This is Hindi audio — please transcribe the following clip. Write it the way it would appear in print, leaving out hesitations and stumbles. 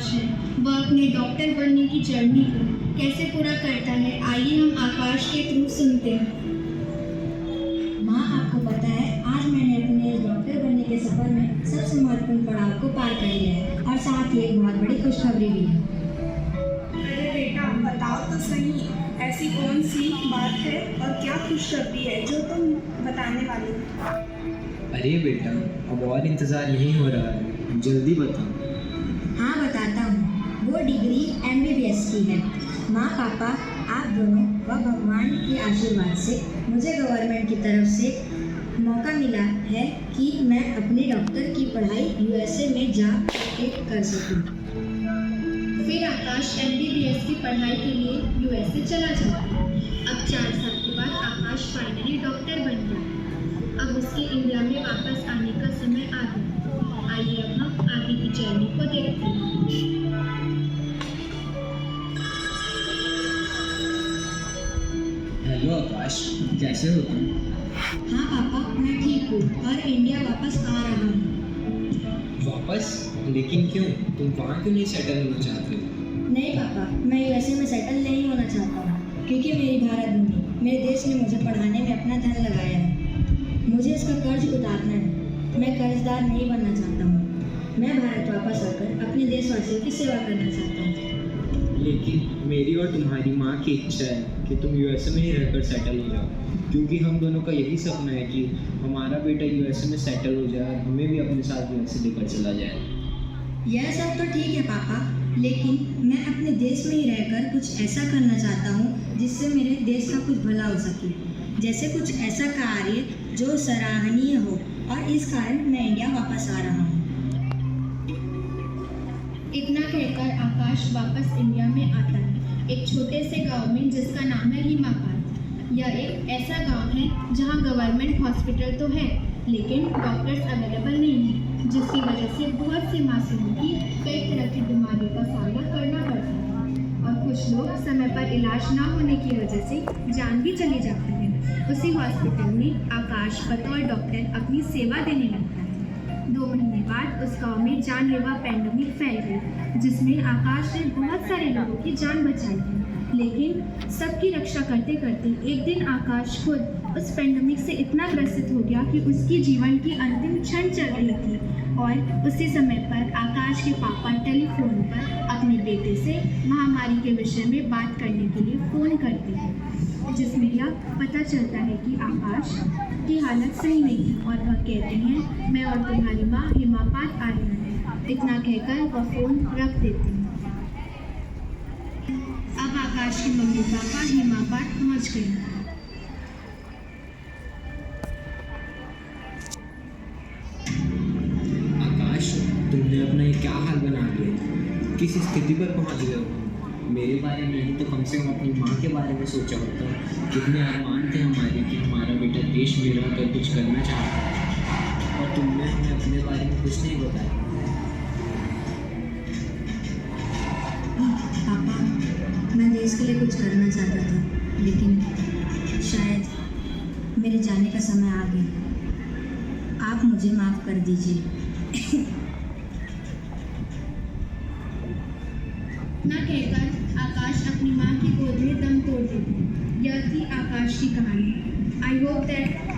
आकाश है, वह अपने डॉक्टर बनने की जर्नी को कैसे पूरा करता है, आइए हम आकाश के थ्रू सुनते हैं। माँ, आपको पता है आज मैंने अपने डॉक्टर बनने के सफर में सबसे महत्वपूर्ण पड़ाव को पार कर लिया है और साथ ही एक बहुत बड़ी खुशखबरी भी है। अरे बेटा, बताओ तो सही, ऐसी कौन सी बात है और क्या खुशखबरी है जो तुम बताने वाले हो? अरे बेटा, अब और इंतज़ार नहीं हो रहा है, जल्दी बताओ। हाँ, बताता हूँ। वो डिग्री MBBS की है। माँ पापा, आप दोनों व भगवान के आशीर्वाद से मुझे गवर्नमेंट की तरफ से मौका मिला है कि मैं अपने डॉक्टर की पढ़ाई USA में जा के कर सकूँ। फिर आकाश MBBS की पढ़ाई के लिए USA चला जाता है। अब 4 साल के बाद आकाश फाइनली डॉक्टर बन गया है। अब उसके इंडिया में वापस आने का समय आ गया। आइए अब हम आगे की जर्नी को देखते हैं। हेलो आकाश, कैसे हो तुम? हाँ पापा, मैं ठीक हूँ और इंडिया वापस आ रहा हूँ। वापस? लेकिन क्यों? तुम वहाँ क्यों नहीं सेटल होना चाहते हो? नहीं पापा, मैं USA में सेटल नहीं होना चाहता हूँ क्योंकि मेरी भारत भूमि, मेरे देश ने मुझे पढ़ाने में अपना धन लगाया है। मुझे इसका कर्ज उतारना है। मैं कर्जदार नहीं बनना चाहता हूँ। मैं भारत वापस आकर अपने देशवासियों की सेवा करना चाहता हूँ। लेकिन मेरी और तुम्हारी माँ की इच्छा है कि तुम USA में ही रहकर सेटल हो जाओ, क्योंकि हम दोनों का यही सपना है कि हमारा बेटा USA में सेटल हो जाए और हमें भी अपने साथ USA लेकर चला जाए। यह सब तो ठीक है पापा, लेकिन मैं अपने देश में ही रहकर कुछ ऐसा करना चाहता हूँ जिससे मेरे देश का कुछ भला हो सके। जैसे कुछ ऐसा कार्य जो सराहनीय हो, और इस कारण मैं इंडिया वापस आ रहा हूँ। इतना कहकर आकाश वापस इंडिया में आता है, एक छोटे से गांव में जिसका नाम है हिमापात। यह एक ऐसा गांव है जहां गवर्नमेंट हॉस्पिटल तो है, लेकिन डॉक्टर्स अवेलेबल नहीं है, जिसकी वजह से बहुत से मासूमों की कई तरह की बीमारियों का सामना करना पड़ता है और कुछ लोग समय पर इलाज ना होने की वजह से जान भी चली जाती है। उसी हॉस्पिटल में आकाश बतौर डॉक्टर अपनी सेवा देने लगता है। 2 महीने बाद उस गांव में जानलेवा पैंडेमिक फैल गई, जिसमें आकाश ने बहुत सारे लोगों की जान बचाई है। लेकिन सबकी रक्षा करते करते एक दिन आकाश खुद उस पैंडेमिक से इतना ग्रसित हो गया कि उसकी जीवन की अंतिम क्षण चल रही थी और उसी समय पर आकाश के पापा टेलीफोन पर अपने बेटे से महामारी के विषय में बात करने के लिए फ़ोन करते हैं, जिसमें यह पता चलता है कि आकाश की हालत सही नहीं है और वह कहते हैं, मैं और तुम्हारी माँ हिमापात आ रही हैं। इतना कहकर वह फ़ोन रख देते हैं। अब आकाश के मम्मी पापा हिमापात पहुँच गए। आकाश, तुमने अपना ये क्या हाल बना दिया? किस स्थिति पर पहुँच गए हो? मेरे बारे में नहीं तो कम से कम अपनी माँ के बारे में सोचा होता। कितने अरमान थे हमारे कि हमारा बेटा देश में रहकर कुछ करना चाहता है, और तुमने हमें अपने बारे में कुछ नहीं बताया। पापा, मैं देश के लिए कुछ करना चाहता था, लेकिन शायद मेरे जाने का समय आ गया। आप मुझे माफ़ कर दीजिए। ना कहकर आकाश अपनी माँ की गोद में दम तोड़ देते हैं। यह थी आकाश की कहानी। I hope that